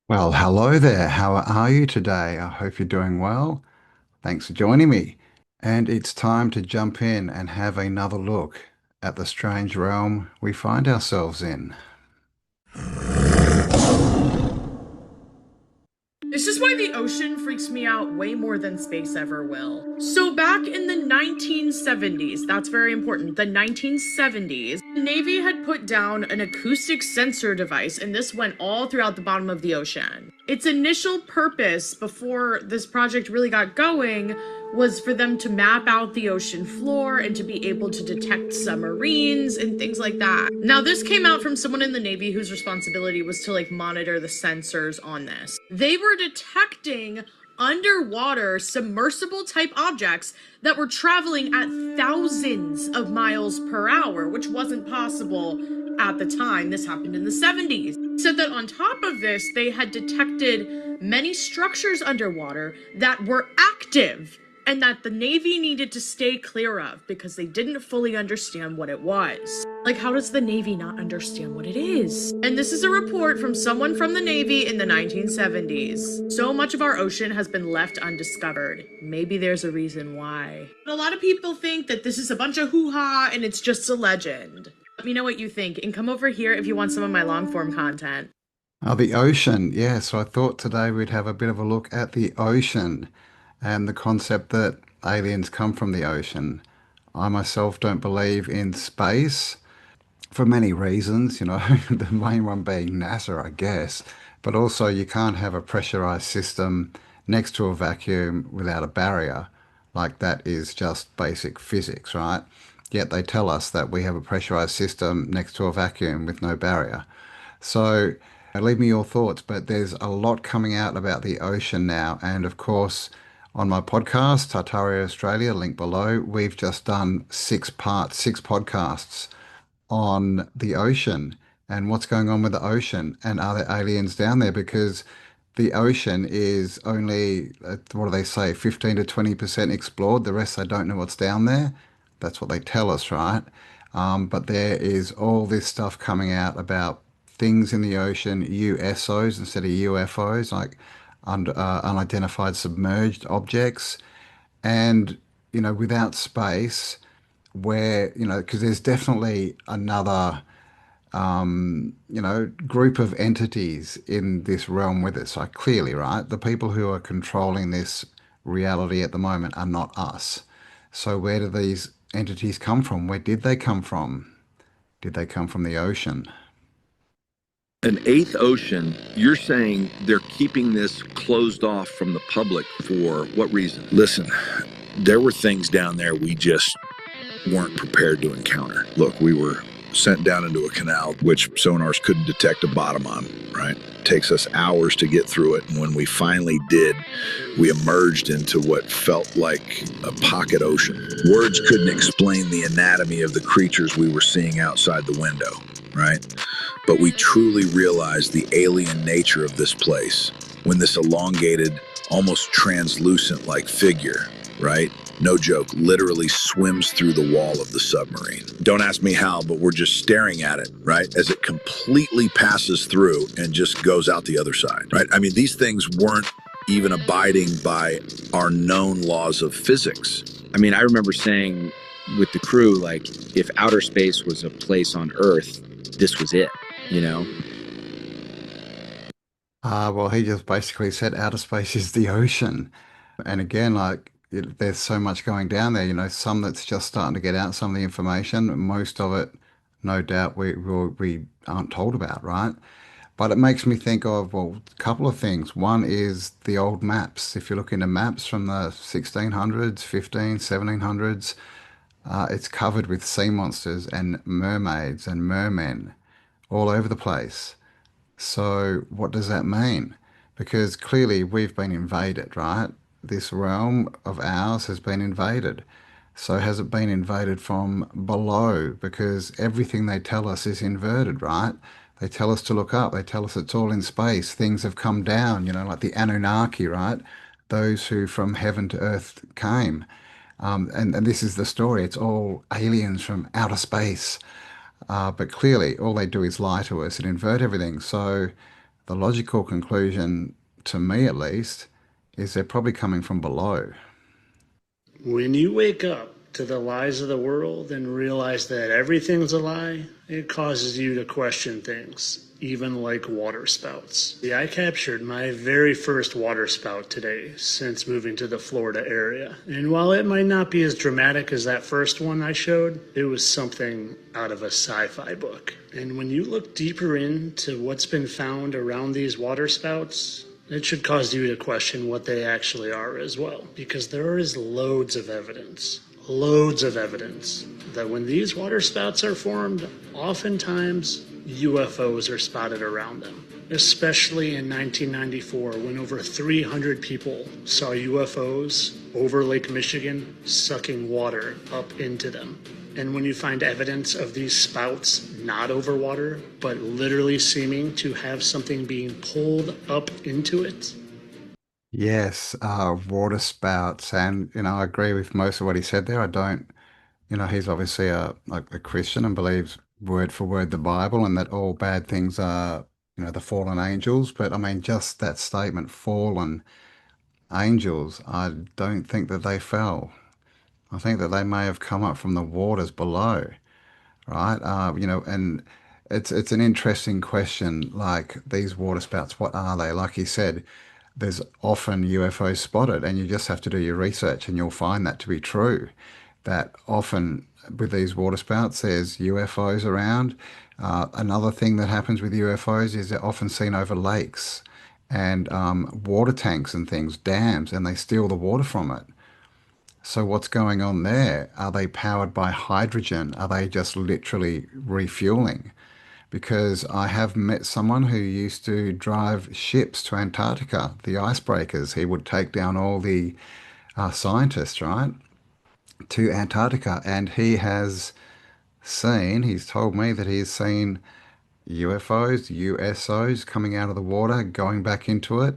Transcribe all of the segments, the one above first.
Well, hello there. How are you today? I hope you're doing well. Thanks for joining me. And it's time to jump in and have another look at the strange realm we find ourselves in. This is why the ocean freaks me out way more than space ever will. So, back in the 1970s, that's very important, the 1970s, the Navy had put down an acoustic sensor device, and this went all throughout the bottom of the ocean. Its initial purpose before this project really got going was for them to map out the ocean floor and to be able to detect submarines and things like that. Now, this came out from someone in the Navy whose responsibility was to monitor the sensors on this. They were detecting underwater submersible type objects that were traveling at thousands of miles per hour, which wasn't possible at the time. This happened in the 70s. Said that on top of this, they had detected many structures underwater that were active and that the Navy needed to stay clear of because they didn't fully understand what it was. Like, how does the Navy not understand what it is? And this is a report from someone from the Navy in the 1970s. So much of our ocean has been left undiscovered. Maybe there's a reason why. But a lot of people think that this is a bunch of hoo-ha and it's just a legend. Let me know what you think and come over here if you want some of my long form content. The ocean. Yeah, so I thought today we'd have a bit of a look at the ocean and the concept that aliens come from the ocean. I myself don't believe in space, for many reasons, the main one being NASA, I guess, but also you can't have a pressurized system next to a vacuum without a barrier. Like that is just basic physics, right? Yet they tell us that we have a pressurized system next to a vacuum with no barrier. So leave me your thoughts, but there's a lot coming out about the ocean now. And of course, on my podcast, Tartaria Australia, link below, we've just done 6 parts, 6 podcasts on the ocean and what's going on with the ocean and are there aliens down there because the ocean is only what do they say, 15 to 20% explored. The rest, they don't know what's down there. That's what they tell us, right? But there is all this stuff coming out about things in the ocean, USOs instead of UFOs, like unidentified submerged objects. And without space, where because there's definitely another group of entities in this realm with us. Like clearly, right, the people who are controlling this reality at the moment are not us. So where do these entities come from? Where did they come from? Did they come from the ocean? An eighth ocean, you're saying they're keeping this closed off from the public for what reason? Listen, there were things down there we just weren't prepared to encounter. Look, we were sent down into a canal, which sonars couldn't detect a bottom on, right? It takes us hours to get through it. And when we finally did, we emerged into what felt like a pocket ocean. Words couldn't explain the anatomy of the creatures we were seeing outside the window, right? But we truly realized the alien nature of this place when this elongated, almost translucent like figure, right? No joke, literally swims through the wall of the submarine. Don't ask me how, but we're just staring at it, right? As it completely passes through and just goes out the other side, right? I mean, these things weren't even abiding by our known laws of physics. I mean, I remember saying with the crew, like, if outer space was a place on Earth, this was it, you know? Well, he just basically said outer space is the ocean. And again, like there's so much going down there, some that's just starting to get out some of the information. Most of it, no doubt, we aren't told about, right? But it makes me think of, well, a couple of things. One is the old maps. If you look into maps from the 1600s, 15, 1700s, it's covered with sea monsters and mermaids and mermen all over the place. So what does that mean? Because clearly we've been invaded, right? This realm of ours has been invaded. So has it been invaded from below? Because everything they tell us is inverted, right? They tell us to look up. They tell us it's all in space. Things have come down, like the Anunnaki, right? Those who from heaven to earth came. And this is the story. It's all aliens from outer space. But clearly, all they do is lie to us and invert everything. So The logical conclusion, to me at least, is they're probably coming from below. When you wake up to the lies of the world and realize that everything's a lie, it causes you to question things, even like water spouts. See, I captured my very first water spout today since moving to the Florida area. And while it might not be as dramatic as that first one I showed, it was something out of a sci-fi book. And when you look deeper into what's been found around these water spouts, it should cause you to question what they actually are as well, because there is loads of evidence that when these water spouts are formed, oftentimes UFOs are spotted around them. Especially in 1994, when over 300 people saw UFOs over Lake Michigan sucking water up into them. And when you find evidence of these spouts not over water, but literally seeming to have something being pulled up into it. Yes, water spouts, and I agree with most of what he said there. I don't, he's obviously a Christian and believes word for word the Bible and that all bad things are, the fallen angels. But I mean, just that statement, fallen angels, I don't think that they fell. I think that they may have come up from the waters below, right? And it's an interesting question. Like these water spouts, what are they? Like he said, there's often UFOs spotted, and you just have to do your research, and you'll find that to be true. That often with these water spouts, there's UFOs around. Another thing that happens with UFOs is they're often seen over lakes and water tanks and things, dams, and they steal the water from it. So what's going on there? Are they powered by hydrogen? Are they just literally refueling? Because I have met someone who used to drive ships to Antarctica, the icebreakers. He would take down all the scientists, right, to Antarctica, and he's told me that he's seen UFOs, USOs coming out of the water, going back into it.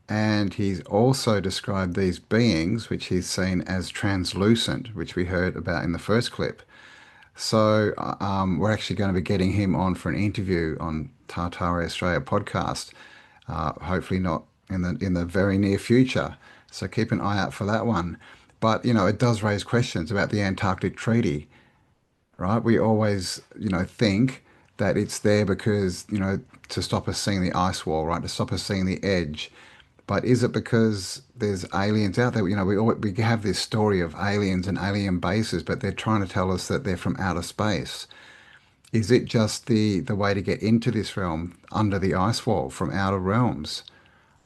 And he's also described these beings, which he's seen as translucent, which we heard about in the first clip. So we're actually going to be getting him on for an interview on Tartari Australia podcast. Hopefully not in the very near future. So keep an eye out for that one. But it does raise questions about the Antarctic Treaty, right? We always think that it's there because to stop us seeing the ice wall, right? To stop us seeing the edge. But is it because there's aliens out there? We have this story of aliens and alien bases, but they're trying to tell us that they're from outer space. Is it just the way to get into this realm under the ice wall from outer realms?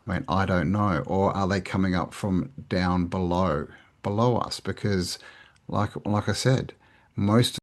I mean, I don't know. Or are they coming up from down below us? Because, like I said, most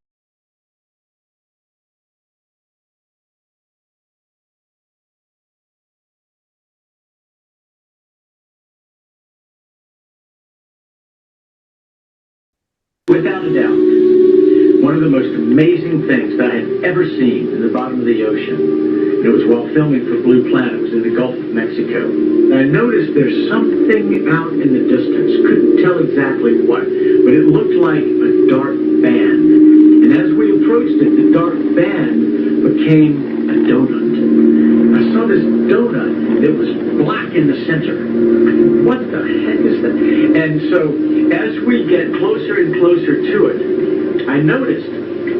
Without a doubt, one of the most amazing things that I had ever seen in the bottom of the ocean, it was while filming for Blue Planet, it was in the Gulf of Mexico. I noticed there's something out in the distance, couldn't tell exactly what, but it looked like a dark band. And as we approached it, the dark band became a donut. I saw this donut that was black in the center. What the heck is that? And so as we get closer and closer to it, I noticed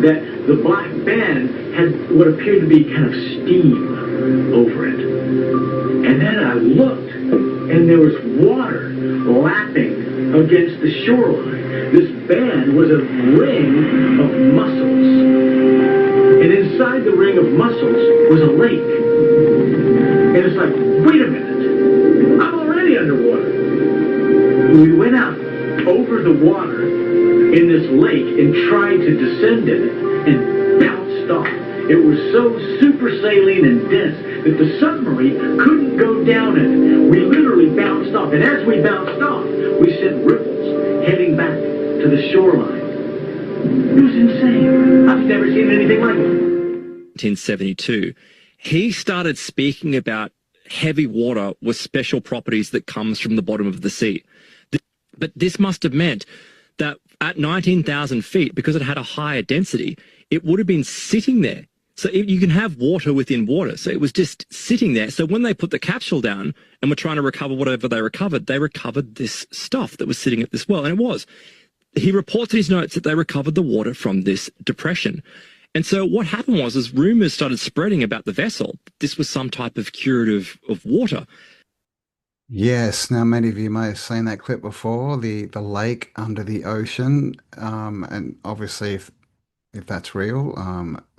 that the black band had what appeared to be kind of steam over it. And then I looked, and there was water lapping against the shoreline. This band was a ring of mussels. And inside the ring of mussels was a lake. And it's like, wait a minute, I'm already underwater. We went out over the water in this lake and tried to descend in it and bounced off. It was so super saline and dense that the submarine couldn't go down in it. We literally bounced off, and as we bounced off, we sent ripples heading back to the shoreline. It was insane. I've never seen anything like it. 1972, he started speaking about heavy water with special properties that comes from the bottom of the sea. But this must have meant that at 19,000 feet, because it had a higher density, it would have been sitting there So you can have water within water. So it was just sitting there. So when they put the capsule down and were trying to recover whatever they recovered this stuff that was sitting at this well. And it was. He reports in his notes that they recovered the water from this depression. And so what happened was rumors started spreading about the vessel. This was some type of curative of water. Yes, now many of you may have seen that clip before, the lake under the ocean, and obviously if that's real,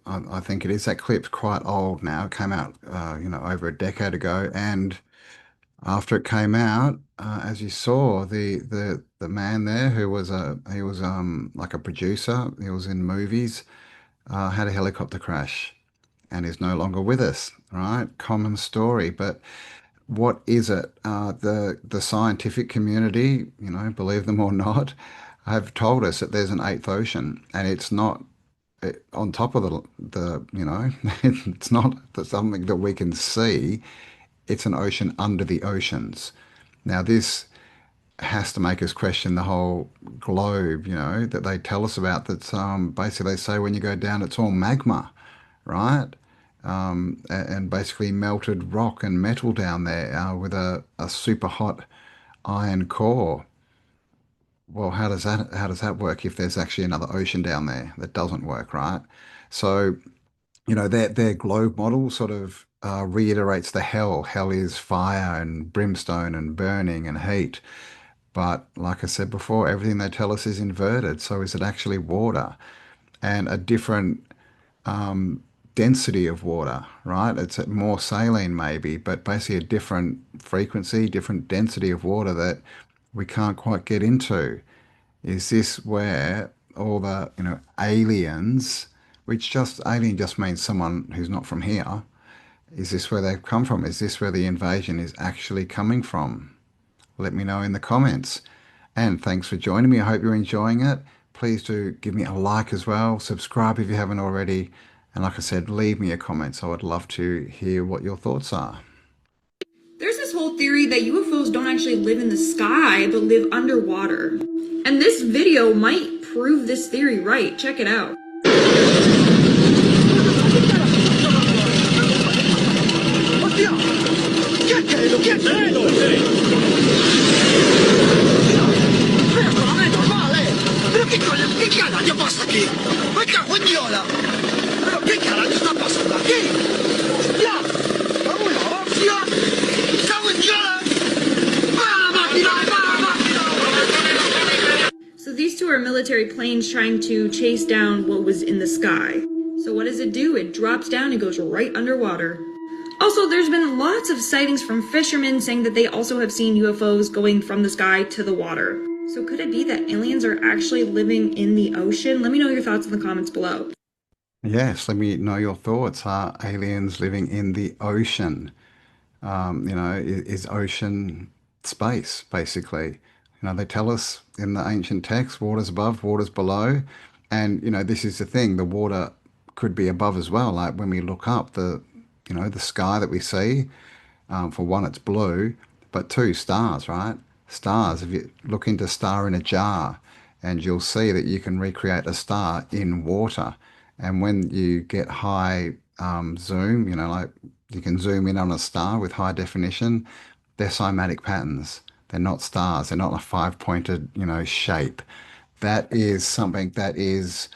I think it is. That clip's quite old now. It came out, over a decade ago, and after it came out, as you saw, the man there who was like a producer, he was in movies, had a helicopter crash, and is no longer with us. Right? Common story, but. What is it? The scientific community, believe them or not, have told us that there's an eighth ocean, and it's not on top of it's not something that we can see. It's an ocean under the oceans. Now, this has to make us question the whole globe, that they tell us about. That's basically they say when you go down, it's all magma, right? And basically melted rock and metal down there with a super hot iron core. Well, how does that work if there's actually another ocean down there? That doesn't work, right? So, their globe model sort of reiterates the hell. Hell is fire and brimstone and burning and heat. But like I said before, everything they tell us is inverted. So is it actually water? And a different density of water, right? It's more saline maybe, but basically a different frequency, different density of water that we can't quite get into. Is this where all the, aliens, which just alien just means someone who's not from here, is this where they've come from? Is this where the invasion is actually coming from? Let me know in the comments. And thanks for joining me. I hope you're enjoying it. Please do give me a like as well. Subscribe if you haven't already. And like I said, leave me a comment. So I'd love to hear what your thoughts are. There's this whole theory that UFOs don't actually live in the sky, but live underwater. And this video might prove this theory right. Check it out. So these two are military planes trying to chase down what was in the sky. So what does it do? It drops down and goes right underwater. Also, there's been lots of sightings from fishermen saying that they also have seen UFOs going from the sky to the water. So could it be that aliens are actually living in the ocean? Let me know your thoughts in the comments below. Yes, let me know your thoughts. Are aliens living in the ocean? Is ocean space, basically? They tell us in the ancient texts, water's above, water's below. And, this is the thing, the water could be above as well. Like when we look up, the sky that we see, for one, it's blue, but two, stars, right? Stars, if you look into star in a jar, and you'll see that you can recreate a star in water. And when you get high zoom, like you can zoom in on a star with high definition, they're cymatic patterns. They're not stars. They're not a five-pointed, shape. That is something that is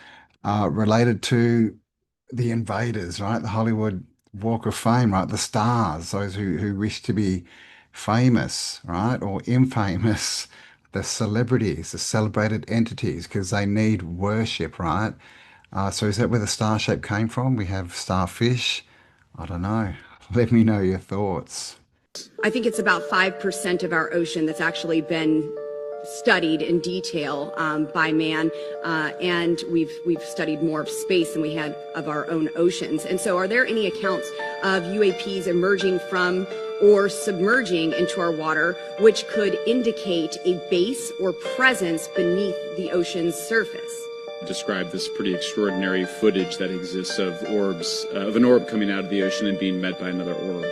related to the Invaders, right? The Hollywood Walk of Fame, right? The stars, those who wish to be famous, right? Or infamous, the celebrities, the celebrated entities, because they need worship, right? So is that where the star shape came from? We have starfish. I don't know. Let me know your thoughts. I think it's about 5% of our ocean that's actually been studied in detail by man, and we've studied more of space than we had of our own oceans. And so are there any accounts of UAPs emerging from or submerging into our water which could indicate a base or presence beneath the ocean's surface? Describe this pretty extraordinary footage that exists of orbs, of an orb coming out of the ocean and being met by another orb.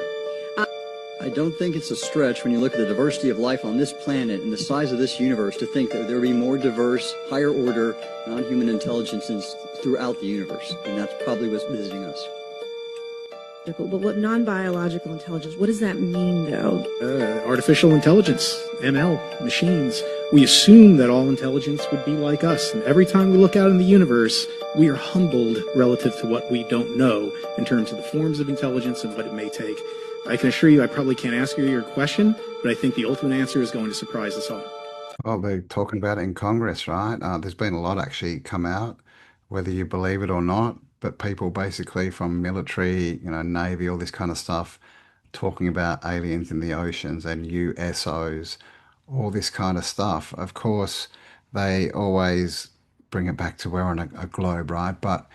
I don't think it's a stretch when you look at the diversity of life on this planet and the size of this universe to think that there will be more diverse, higher order, non-human intelligences throughout the universe. And that's probably what's visiting us. but what non-biological intelligence, what does that mean though? Artificial intelligence, ML, machines. We assume that all intelligence would be like us, and every time we look out in the universe, we are humbled relative to what we don't know in terms of the forms of intelligence and what it may take. I can assure you I probably can't answer your question, but I think the ultimate answer is going to surprise us all. Well, they're talking about it in Congress, right? There's been a lot actually come out, whether you believe it or not, but people basically from military, Navy, all this kind of stuff, talking about aliens in the oceans and USOs, all this kind of stuff. Of course, they always bring it back to we're on a globe, right? But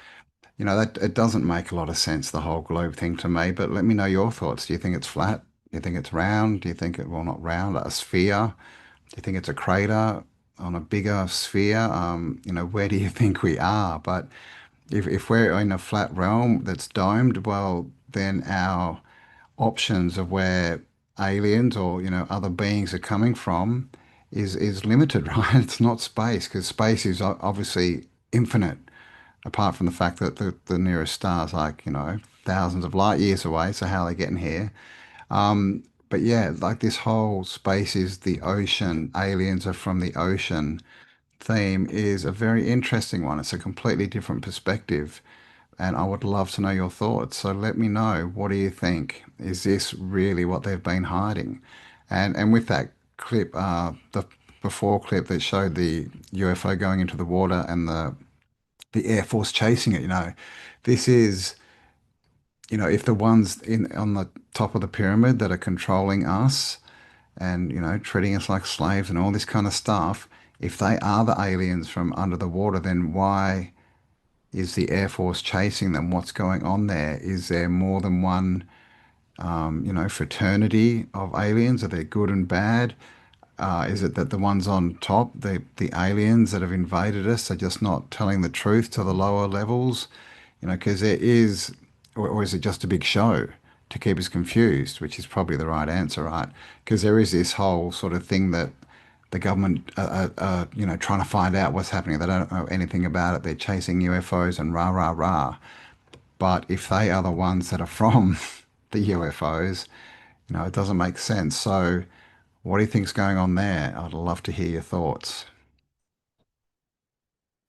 that it doesn't make a lot of sense, the whole globe thing to me. But let me know your thoughts. Do you think it's flat? Do you think it's round? Do you think it, well, not round, a sphere? Do you think it's a crater on a bigger sphere? Where do you think we are? But if we're in a flat realm that's domed, well, then our options of where aliens or other beings are coming from is limited, right? It's not space, because space is obviously infinite, apart from the fact that the nearest star is like thousands of light years away. So how are they getting here? But yeah, like this whole space is the ocean, aliens are from the ocean theme is a very interesting one. It's a completely different perspective, and I would love to know your thoughts. So let me know, what do you think? Is this really what they've been hiding? And with that clip, the before clip that showed the UFO going into the water and the Air Force chasing it, this is, if the ones on the top of the pyramid that are controlling us and, treating us like slaves and all this kind of stuff, if they are the aliens from under the water, then why is the Air Force chasing them? What's going on there? Is there more than one, fraternity of aliens? Are they good and bad? Is it that the ones on top, the aliens that have invaded us, are just not telling the truth to the lower levels? Because there is, or is it just a big show to keep us confused, which is probably the right answer, right? Because there is this whole sort of thing that the government are trying to find out what's happening. They don't know anything about it. They're chasing UFOs and rah, rah, rah. But if they are the ones that are from the UFOs, it doesn't make sense. So what do you think's going on there? I'd love to hear your thoughts.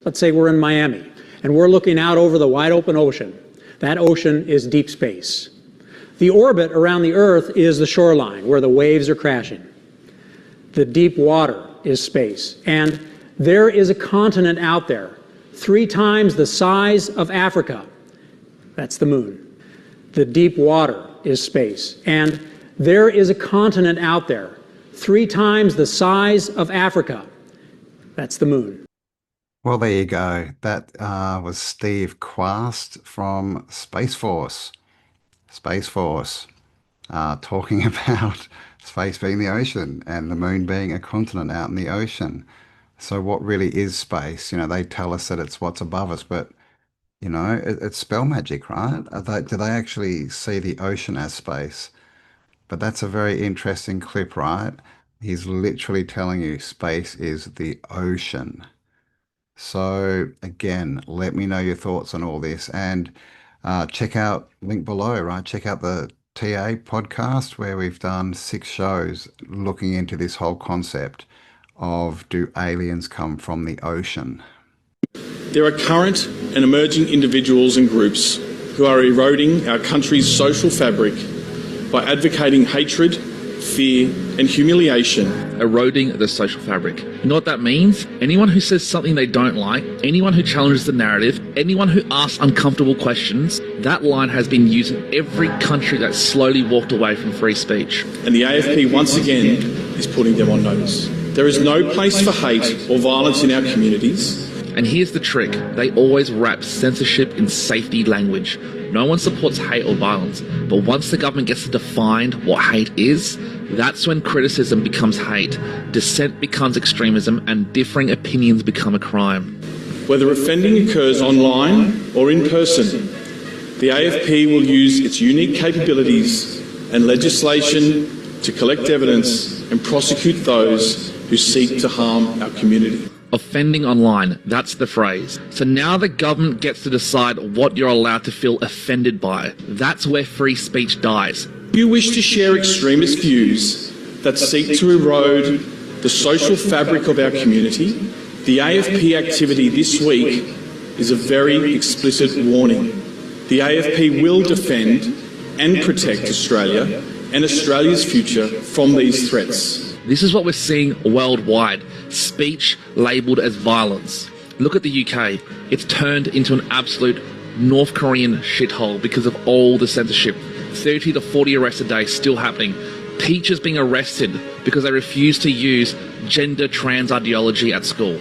Let's say we're in Miami and we're looking out over the wide open ocean. That ocean is deep space. The orbit around the Earth is the shoreline where the waves are crashing. The deep water is space. And there is a continent out there 3 times the size of Africa. That's the moon. The deep water is space. And there is a continent out there 3 times the size of Africa. That's the moon. Well, there you go. That was Steve Quast from Space Force. Space Force, talking about space being the ocean and the moon being a continent out in the ocean. So what really is space? They tell us that it's what's above us, but it's spell magic, right? Do they actually see the ocean as space? But that's a very interesting clip, right? He's literally telling you space is the ocean. So again, let me know your thoughts on all this, and check out link below, right? Check out the TA podcast where we've done 6 shows looking into this whole concept of, do aliens come from the ocean? There are current and emerging individuals and groups who are eroding our country's social fabric by advocating hatred, fear and humiliation. Eroding the social fabric. You know what that means? Anyone who says something they don't like, anyone who challenges the narrative, anyone who asks uncomfortable questions, that line has been used in every country that slowly walked away from free speech. And the AFP once again is putting them on notice. There is no place for hate or violence in our communities. And here's the trick. They always wrap censorship in safety language. No one supports hate or violence, but once the government gets to define what hate is, that's when criticism becomes hate, dissent becomes extremism, and differing opinions become a crime. Whether offending occurs online or in person, the AFP will use its unique capabilities and legislation to collect evidence and prosecute those who seek to harm our community. Offending online, that's the phrase. So now the government gets to decide what you're allowed to feel offended by. That's where free speech dies. If you wish to share extremist views that seek to erode the social fabric of our community, the AFP activity this week is a very explicit warning. The AFP will defend and protect Australia and Australia's future from these threats. This is what we're seeing worldwide. Speech labelled as violence. Look at the UK. It's turned into an absolute North Korean shithole because of all the censorship. 30 to 40 arrests a day still happening. Teachers being arrested because they refuse to use gender trans ideology at school.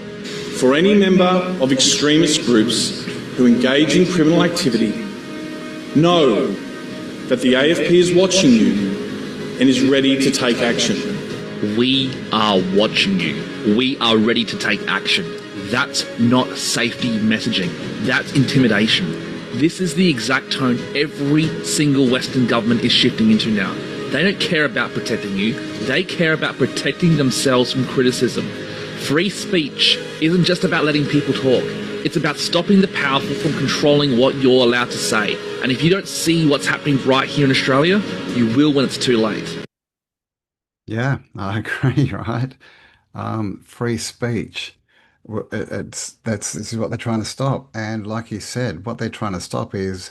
For any member of extremist groups who engage in criminal activity, know that the AFP is watching you and is ready to take action. We are watching you. We are ready to take action. That's not safety messaging. That's intimidation. This is the exact tone every single Western government is shifting into now. They don't care about protecting you. They care about protecting themselves from criticism. Free speech isn't just about letting people talk. It's about stopping the powerful from controlling what you're allowed to say. And if you don't see what's happening right here in Australia, you will when it's too late. Yeah, I agree, right? Free speech. This is what they're trying to stop. And like you said, what they're trying to stop is,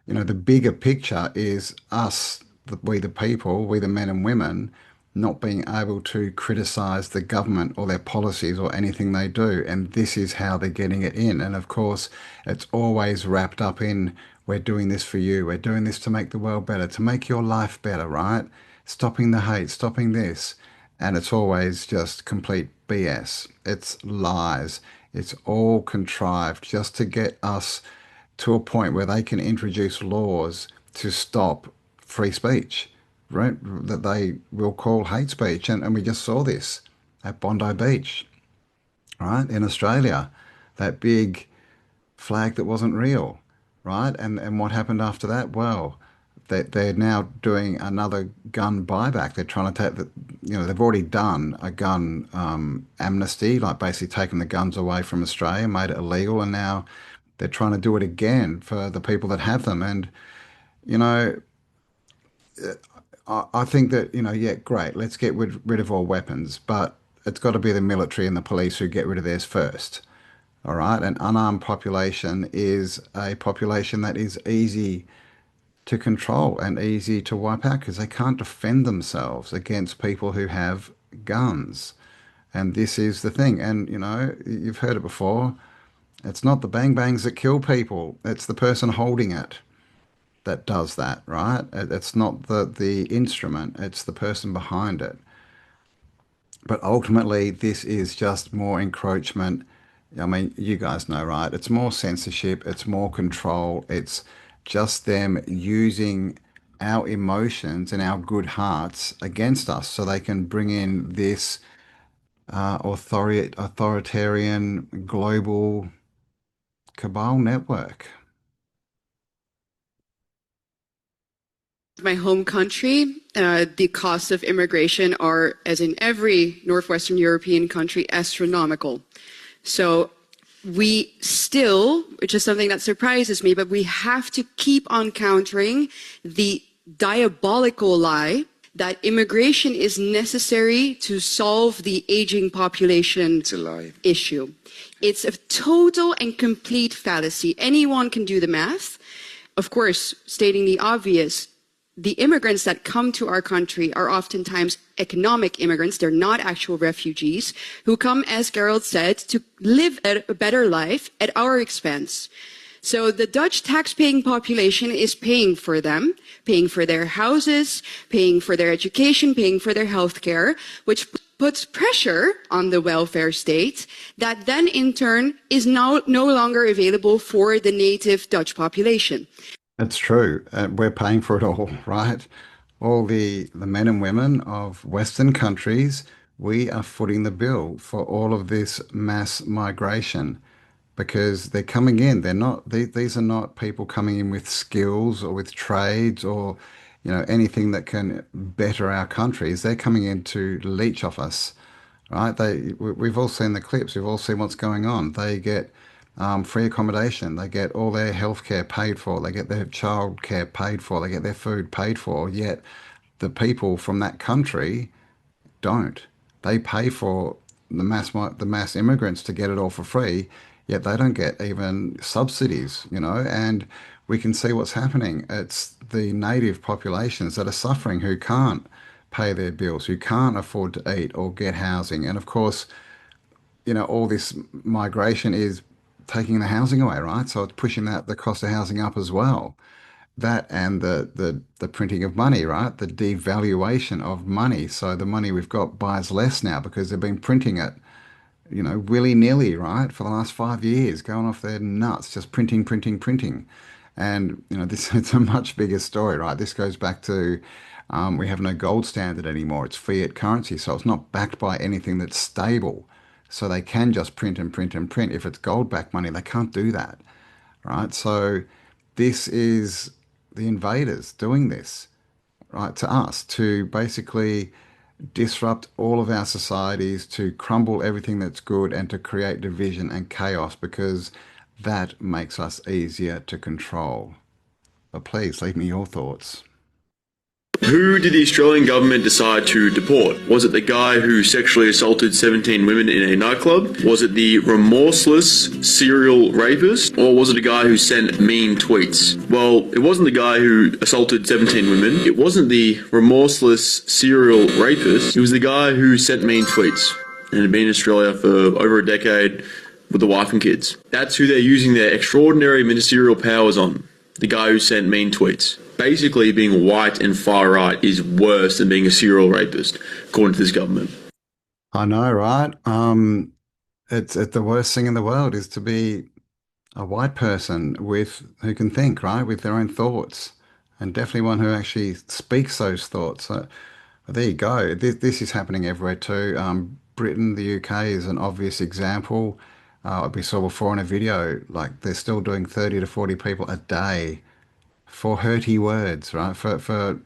the bigger picture is us, we the people, we the men and women, not being able to criticize the government or their policies or anything they do. And this is how they're getting it in. And of course, it's always wrapped up in, we're doing this for you. We're doing this to make the world better, to make your life better, right? Stopping the hate, stopping this. And it's always just complete BS. It's lies. It's all contrived just to get us to a point where they can introduce laws to stop free speech, right? That they will call hate speech. And we just saw this at Bondi Beach, right? In Australia, that big flag that wasn't real, right? And what happened after that? Well, they're now doing another gun buyback. They're trying to take they've already done a gun amnesty, like basically taking the guns away from Australia, made it illegal, and now they're trying to do it again for the people that have them. And, I think that, yeah, great, let's get rid of all weapons, but it's got to be the military and the police who get rid of theirs first. All right. An unarmed population is a population that is easy to control and easy to wipe out because they can't defend themselves against people who have guns. And this is the thing. And, you've heard it before. It's not the bang bangs that kill people. It's the person holding it that does that, right? It's not the instrument. It's the person behind it. But ultimately, this is just more encroachment. I mean, you guys know, right? It's more censorship. It's more control. It's just them using our emotions and our good hearts against us so they can bring in this authoritarian global cabal network. My home country, the costs of immigration are, as in every Northwestern European country, astronomical. So we still, which is something that surprises me, but we have to keep on countering the diabolical lie that immigration is necessary to solve the aging population issue. It's a total and complete fallacy. Anyone can do the math. Of course, stating the obvious, the immigrants that come to our country are oftentimes economic immigrants. They're not actual refugees who come, as Gerald said, to live a better life at our expense. So the Dutch tax-paying population is paying for them, paying for their houses, paying for their education, paying for their health care, which puts pressure on the welfare state that then in turn is now no longer available for the native Dutch population. It's true. We're paying for it all, right? All the men and women of Western countries, we are footing the bill for all of this mass migration because they're coming in. They're not, these are not people coming in with skills or with trades or, anything that can better our countries. They're coming in to leech off us, right? We've all seen the clips. We've all seen what's going on. They get free accommodation. They get all their healthcare paid for. They get their childcare paid for. They get their food paid for. Yet the people from that country don't. They pay for the mass immigrants to get it all for free, yet they don't get even subsidies, and we can see what's happening. It's the native populations that are suffering who can't pay their bills, who can't afford to eat or get housing. And of course, all this migration is taking the housing away, right? So it's pushing the cost of housing up as well. That and the printing of money, right? The devaluation of money. So the money we've got buys less now because they've been printing it, willy-nilly, right? For the last 5 years, going off their nuts, just printing, printing, printing. And, this it's a much bigger story, right? This goes back to we have no gold standard anymore. It's fiat currency. So it's not backed by anything that's stable. So they can just print and print and print. If it's gold-backed money, they can't do that, right? So this is the invaders doing this, right, to us, to basically disrupt all of our societies, to crumble everything that's good, and to create division and chaos because that makes us easier to control. But please leave me your thoughts. Who did the Australian government decide to deport? Was it the guy who sexually assaulted 17 women in a nightclub? Was it the remorseless serial rapist? Or was it a guy who sent mean tweets? Well, it wasn't the guy who assaulted 17 women. It wasn't the remorseless serial rapist. It was the guy who sent mean tweets and had been in Australia for over a decade with a wife and kids. That's who they're using their extraordinary ministerial powers on. The guy who sent mean tweets. Basically, being white and far right is worse than being a serial rapist, according to this government. I know, right? It's the worst thing in the world is to be a white person who can think, right, with their own thoughts, and definitely one who actually speaks those thoughts. So, there you go. This is happening everywhere too. Britain, the UK is an obvious example. We saw before in a video, like they're still doing 30 to 40 people a day for hurty words, right? For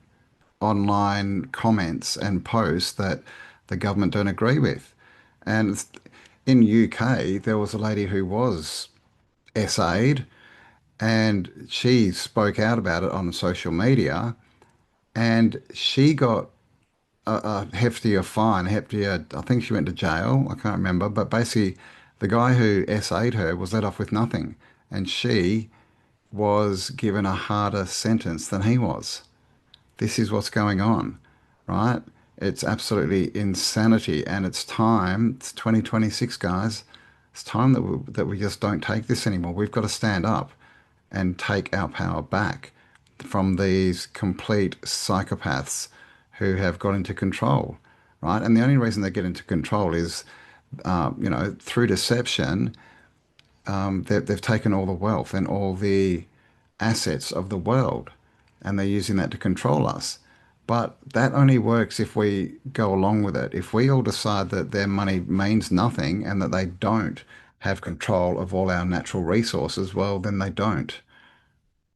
online comments and posts that the government don't agree with. And in UK, there was a lady who was SA'd and she spoke out about it on social media and she got a heftier fine, heftier, I think she went to jail, I can't remember, but basically the guy who SA'd her was let off with nothing and she was given a harder sentence than he was. This is what's going on, right? It's absolutely insanity, and it's time. It's 2026, guys. It's time that we just don't take this anymore. We've got to stand up and take our power back from these complete psychopaths who have got into control, right? And the only reason they get into control is, through deception. They've taken all the wealth and all the assets of the world, and they're using that to control us. But that only works if we go along with it. If we all decide that their money means nothing and that they don't have control of all our natural resources, well, then they don't.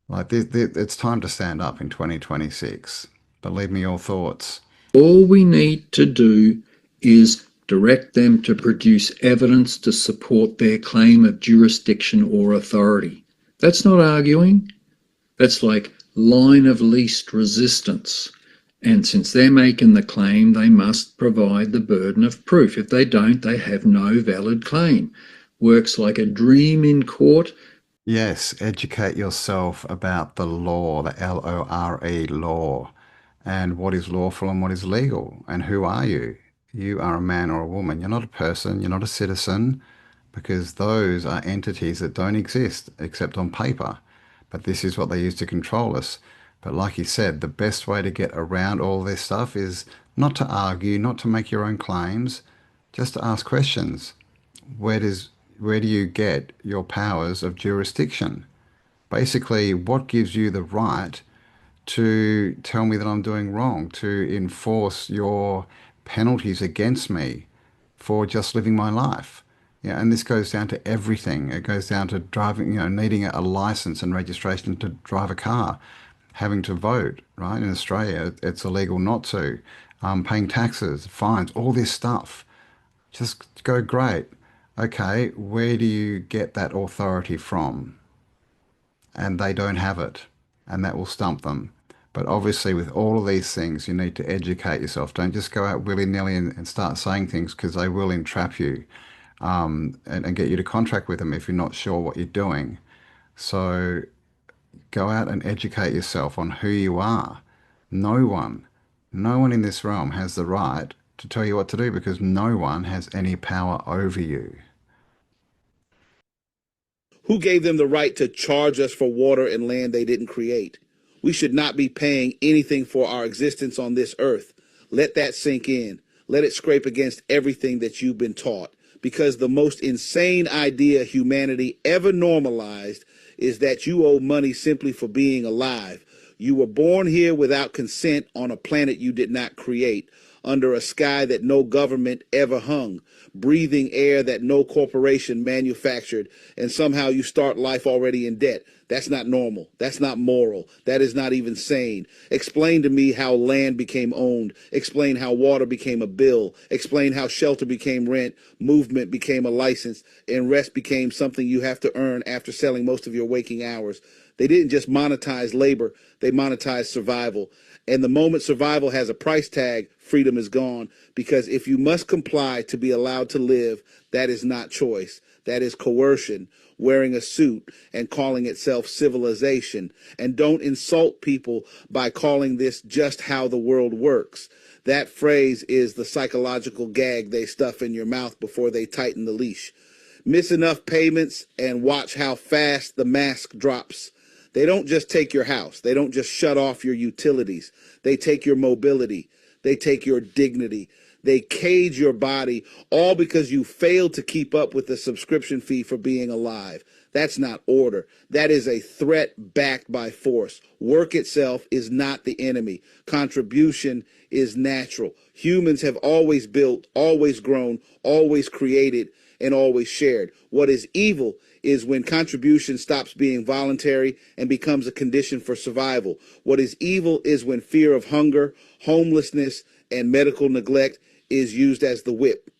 Like, it's time to stand up in 2026. But leave me your thoughts. All we need to do is direct them to produce evidence to support their claim of jurisdiction or authority. That's not arguing. That's like line of least resistance. And since they're making the claim, they must provide the burden of proof. If they don't, they have no valid claim. Works like a dream in court. Yes, educate yourself about the law, the LORE law, and what is lawful and what is legal, and who are you? You are a man or a woman. You're not a person, you're not a citizen, because those are entities that don't exist except on paper. But this is what they use to control us. But like you said, the best way to get around all this stuff is not to argue, not to make your own claims, just to ask questions. Where do you get your powers of jurisdiction? Basically, what gives you the right to tell me that I'm doing wrong, to enforce your penalties against me for just living my life? Yeah, and this goes down to everything. It goes down to driving, needing a license and registration to drive a car, having to vote, right? In Australia, it's illegal not to, paying taxes, fines, all this stuff. Just go, great. Okay, where do you get that authority from? And they don't have it, and that will stump them. But obviously, with all of these things, you need to educate yourself. Don't just go out willy-nilly and start saying things because they will entrap you and get you to contract with them if you're not sure what you're doing. So go out and educate yourself on who you are. No one, no one in this realm has the right to tell you what to do because no one has any power over you. Who gave them the right to charge us for water and land they didn't create? We should not be paying anything for our existence on this earth. Let that sink in. Let it scrape against everything that you've been taught. Because the most insane idea humanity ever normalized is that you owe money simply for being alive. You were born here without consent on a planet you did not create, under a sky that no government ever hung, breathing air that no corporation manufactured, and somehow you start life already in debt. That's not normal. That's not moral. That is not even sane. Explain to me how land became owned. Explain how water became a bill. Explain how shelter became rent, movement became a license, and rest became something you have to earn after selling most of your waking hours. They didn't just monetize labor, they monetized survival. And the moment survival has a price tag, freedom is gone. Because if you must comply to be allowed to live, that is not choice. That is coercion, wearing a suit and calling itself civilization. And don't insult people by calling this just how the world works. That phrase is the psychological gag they stuff in your mouth before they tighten the leash. Miss enough payments and watch how fast the mask drops. They don't just take your house. They don't just shut off your utilities. They take your mobility. They take your dignity. They cage your body, all because you failed to keep up with the subscription fee for being alive. That's not order. That is a threat backed by force. Work itself is not the enemy. Contribution is natural. Humans have always built, always grown, always created, and always shared. What is evil is when contribution stops being voluntary and becomes a condition for survival. What is evil is when fear of hunger, homelessness, and medical neglect is used as the whip.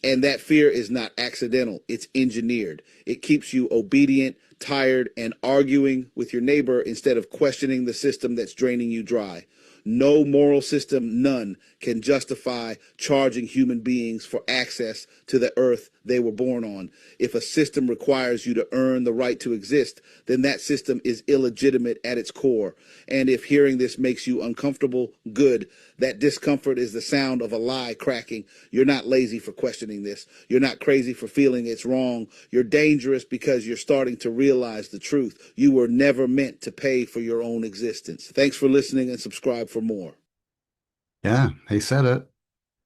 And that fear is not accidental, it's engineered. It keeps you obedient, tired, and arguing with your neighbor instead of questioning the system that's draining you dry. No moral system, none, can justify charging human beings for access to the earth they were born on. If a system requires you to earn the right to exist, then that system is illegitimate at its core. And if hearing this makes you uncomfortable, good. That discomfort is the sound of a lie cracking. You're not lazy for questioning this. You're not crazy for feeling it's wrong. You're dangerous because you're starting to realize the truth. You were never meant to pay for your own existence. Thanks for listening and subscribe for more. Yeah, he said it.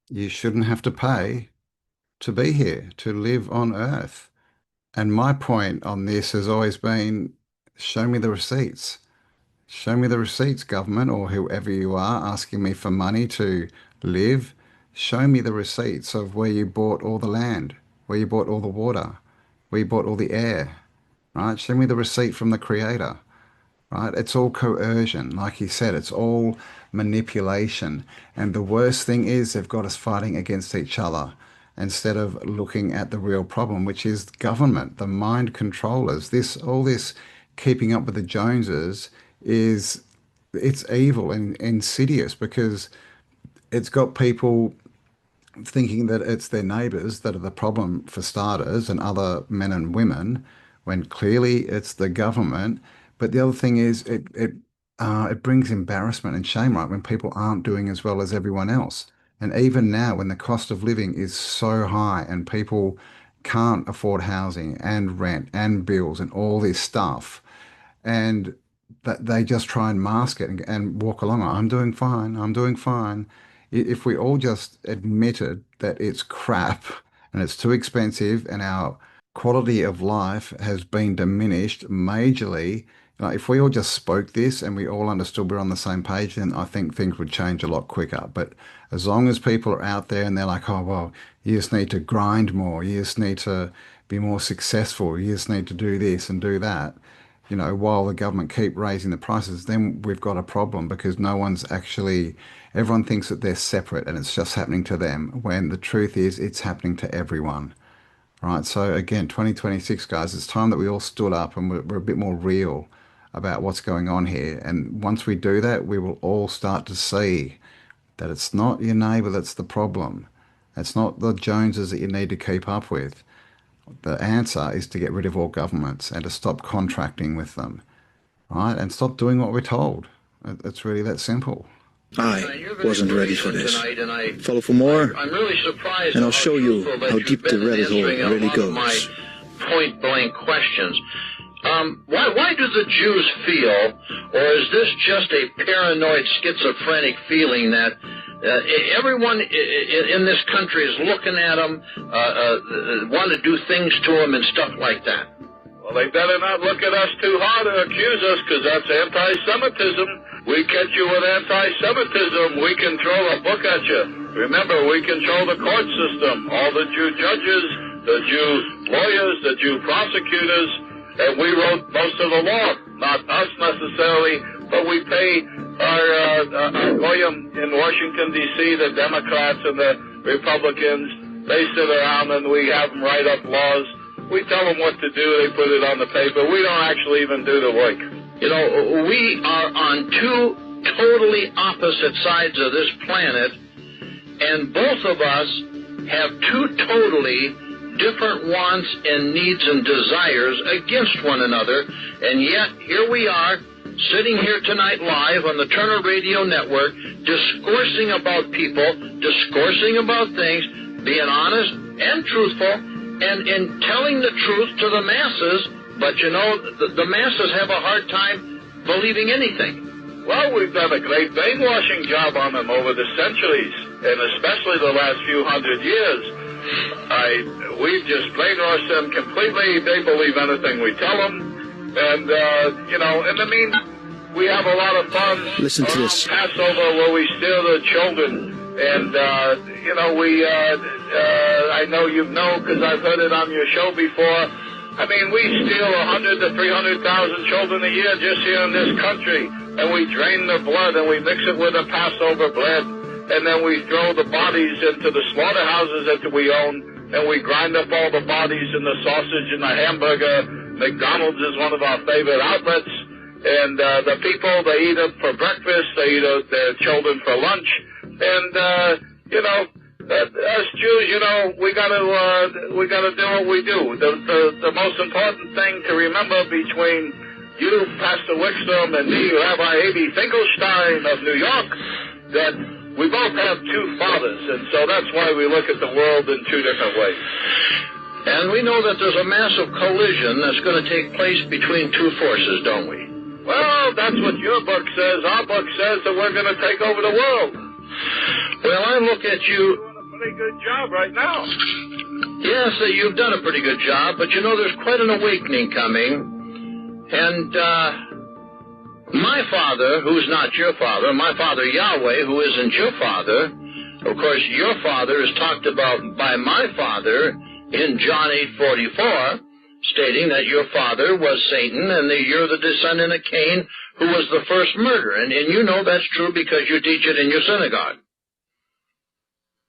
You shouldn't have to pay to be here, to live on Earth. And my point on this has always been, show me the receipts. Show me the receipts, government, or whoever you are asking me for money to live. Show me the receipts of where you bought all the land, where you bought all the water, where you bought all the air, right? Show me the receipt from the creator, right? It's all coercion. Like he said, it's all manipulation. And the worst thing is they've got us fighting against each other instead of looking at the real problem, which is government, the mind controllers. All this keeping up with the Joneses it's evil and insidious because it's got people thinking that it's their neighbours that are the problem for starters and other men and women when clearly it's the government. But the other thing is it brings embarrassment and shame, right, when people aren't doing as well as everyone else. And even now when the cost of living is so high and people can't afford housing and rent and bills and all this stuff, and that they just try and mask it and walk along. I'm doing fine. I'm doing fine. If we all just admitted that it's crap and it's too expensive and our quality of life has been diminished majorly, if we all just spoke this and we all understood we're on the same page, then I think things would change a lot quicker. But as long as people are out there and they're like, oh, well, you just need to grind more, you just need to be more successful, you just need to do this and do that, you know, while the government keep raising the prices, then we've got a problem because no one's actually, everyone thinks that they're separate and it's just happening to them, when the truth is it's happening to everyone. Right. So again, 2026, guys, it's time that we all stood up and we're a bit more real about what's going on here. And once we do that, we will all start to see that it's not your neighbour that's the problem. It's not the Joneses that you need to keep up with. The answer is to get rid of all governments and to stop contracting with them, right? And stop doing what we're told. It's really that simple. I wasn't ready for this. Follow for more, and I'll show you how deep the rabbit hole really goes. Point-blank questions. Why do the Jews feel, or is this just a paranoid, schizophrenic feeling that everyone in this country is looking at them, want to do things to them and stuff like that? Well, they better not look at us too hard and accuse us, because that's anti-Semitism. We catch you with anti-Semitism, we can throw a book at you. Remember, we control the court system, all the Jew judges, the Jew lawyers, the Jew prosecutors, and we wrote most of the law. Not us necessarily, but we pay our goyim in Washington, D.C., the Democrats and the Republicans. They sit around and we have them write up laws. We tell them what to do, they put it on the paper. We don't actually even do the work. You know, we are on two totally opposite sides of this planet, and both of us have two totally different wants and needs and desires against one another, and yet here we are, sitting here tonight live on the Turner Radio Network, discoursing about people, discoursing about things, being honest and truthful, and telling the truth to the masses, but you know, the masses have a hard time believing anything. Well, we've done a great brainwashing job on them over the centuries, and especially the last few hundred years. We've just brainwashed them completely. They believe anything we tell them, and you know, and I mean, we have a lot of fun. Listen to this. Passover, where we steal the children, and you know, I know you know because I've heard it on your show before. I mean, we steal 100 to 300,000 children a year just here in this country, and we drain their blood and we mix it with the Passover bread, and then we throw the bodies into the slaughterhouses that we own, and we grind up all the bodies in the sausage and the hamburger. McDonald's is one of our favorite outlets, and the people, they eat it for breakfast, they eat their children for lunch, and you know, us Jews, you know, we gotta do what we do. The most important thing to remember between you, Pastor Wickstrom, and me, Rabbi A.B. Finkelstein of New York, that we both have two fathers, and so that's why we look at the world in two different ways. And we know that there's a massive collision that's going to take place between two forces, don't we? Well, that's what your book says. Our book says that we're going to take over the world. Well, I look at you. Pretty good job right now. Yes, you've done a pretty good job, but you know, there's quite an awakening coming. And my father, who's not your father, my father Yahweh, who isn't your father, of course, your father is talked about by my father in John 8:44, stating that your father was Satan and that you're the descendant of Cain, who was the first murderer. And you know that's true because you teach it in your synagogue.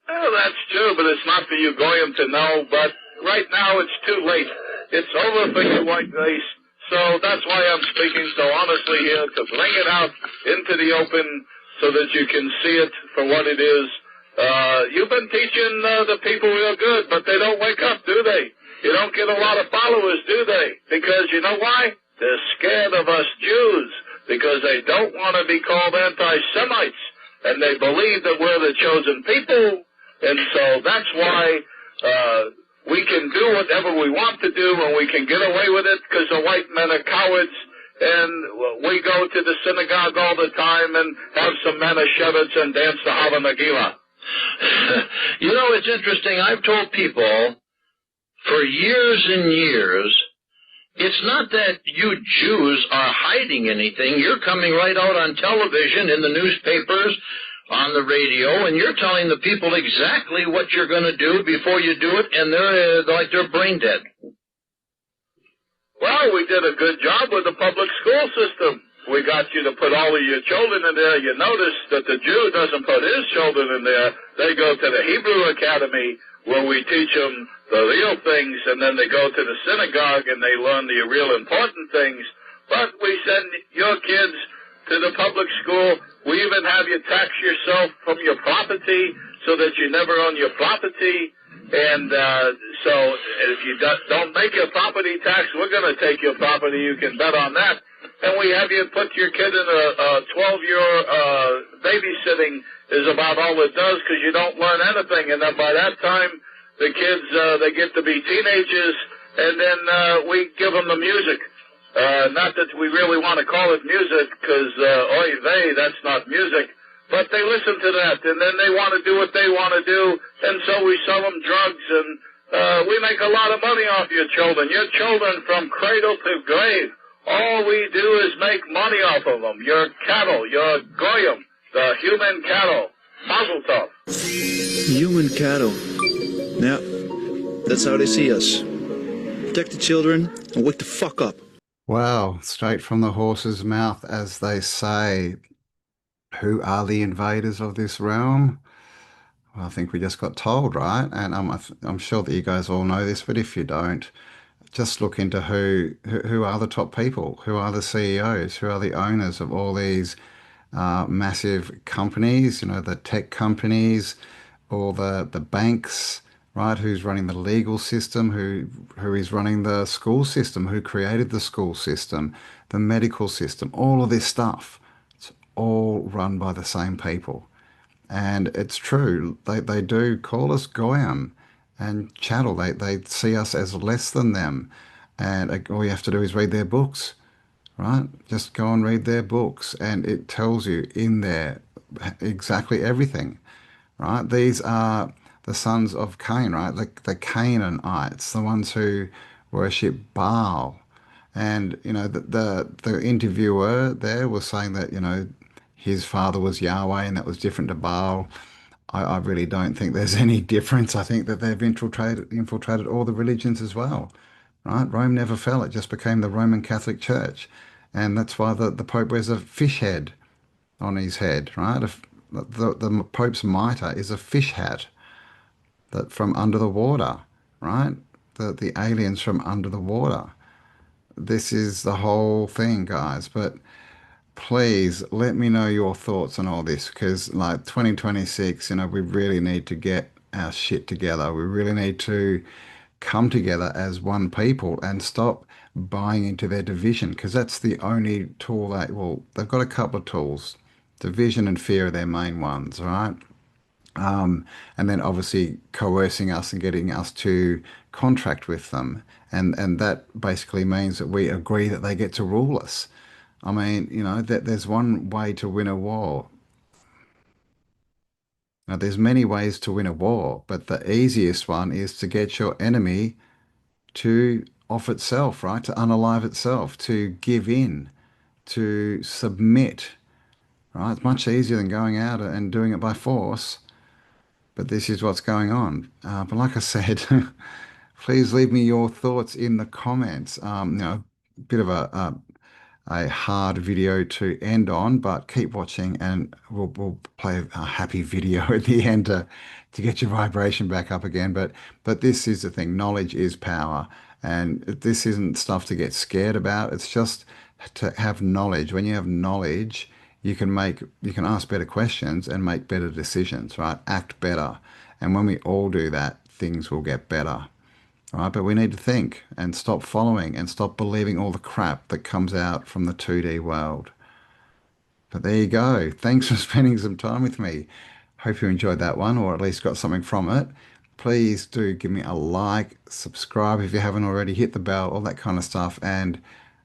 Well, that's true, but it's not for you goyim to know. But right now it's too late. It's over for you white race. So that's why I'm speaking so honestly here, to bring it out into the open so that you can see it for what it is. You've been teaching the people real good, but they don't wake up, do they? You don't get a lot of followers, do they? Because you know why? They're scared of us Jews, because they don't want to be called anti-Semites, and they believe that we're the chosen people. And so that's why we can do whatever we want to do, and we can get away with it because the white men are cowards, and we go to the synagogue all the time and have some Manischewitz and dance the Hava Nagila. You know, it's interesting. I've told people for years and years, it's not that you Jews are hiding anything. You're coming right out on television, in the newspapers, on the radio, and you're telling the people exactly what you're going to do before you do it, and they're brain dead. Well, we did a good job with the public school system. We got you to put all of your children in there. You notice that the Jew doesn't put his children in there. They go to the Hebrew Academy where we teach them the real things, and then they go to the synagogue and they learn the real important things. But we send your kids to the public school. We even have you tax yourself from your property so that you never own your property. And so if you don't make your property tax, we're going to take your property. You can bet on that. And we have you put your kid in a 12-year babysitting is about all it does because you don't learn anything. And then by that time, the kids, they get to be teenagers, and then we give them the music. Not that we really want to call it music because, oy vey, that's not music. But they listen to that, and then they want to do what they want to do, and so we sell them drugs, and we make a lot of money off your children. Your children from cradle to grave. All we do is make money off of them. Your cattle, your goyim, the human cattle. Mazel tov. Human cattle. Yeah, that's how they see us. Protect the children and wake the fuck up. Wow, straight from the horse's mouth, as they say. Who are the invaders of this realm? Well, I think we just got told, right? And I'm sure that you guys all know this, but if you don't, just look into who are the top people, who are the CEOs, who are the owners of all these massive companies, you know, the tech companies, or the banks, right? Who's running the legal system, who is running the school system, who created the school system, the medical system, all of this stuff. It's all run by the same people. And it's true, they do call us goyim and chattel. They see us as less than them. And all you have to do is read their books, right? Just go and read their books, and it tells you in there exactly everything, right? These are the sons of Cain, right? The Canaanites, the ones who worship Baal. And, you know, the interviewer there was saying that, you know, his father was Yahweh and that was different to Baal. I really don't think there's any difference. I think that they've infiltrated all the religions as well, right? Rome never fell. It just became the Roman Catholic Church. And that's why the Pope wears a fish head on his head, right? The Pope's mitre is a fish hat that from under the water, right? The aliens from under the water. This is the whole thing, guys. But please let me know your thoughts on all this, because like 2026, you know, we really need to get our shit together. We really need to come together as one people and stop buying into their division, because that's the only tool that, well, they've got a couple of tools. Division and fear are their main ones, right? And then obviously coercing us and getting us to contract with them. And that basically means that we agree that they get to rule us. I mean, you know, that there's one way to win a war. Now, there's many ways to win a war, but the easiest one is to get your enemy to off itself, right? To unalive itself, to give in, to submit, right? It's much easier than going out and doing it by force. But this is what's going on. But like I said, please leave me your thoughts in the comments. You know, a bit of a hard video to end on, but keep watching and we'll play a happy video at the end to get your vibration back up again. But this is the thing. Knowledge is power. And this isn't stuff to get scared about. It's just to have knowledge. When you have knowledge, you can ask better questions and make better decisions, right? Act better. And when we all do that, things will get better, right? But we need to think and stop following and stop believing all the crap that comes out from the 2D world. But there you go. Thanks for spending some time with me. Hope you enjoyed that one, or at least got something from it. Please do give me a like, subscribe if you haven't already, hit the bell, all that kind of stuff, and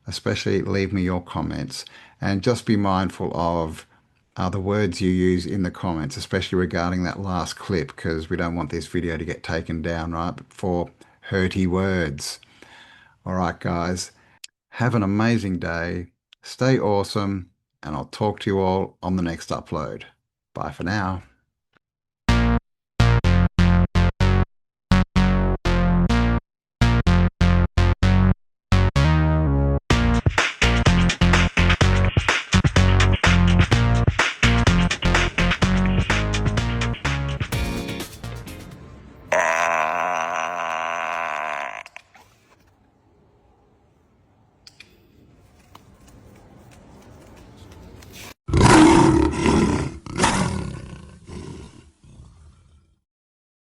especially leave me your comments. And just be mindful of the words you use in the comments, especially regarding that last clip, because we don't want this video to get taken down, right, for hurty words. All right, guys, have an amazing day. Stay awesome, and I'll talk to you all on the next upload. Bye for now.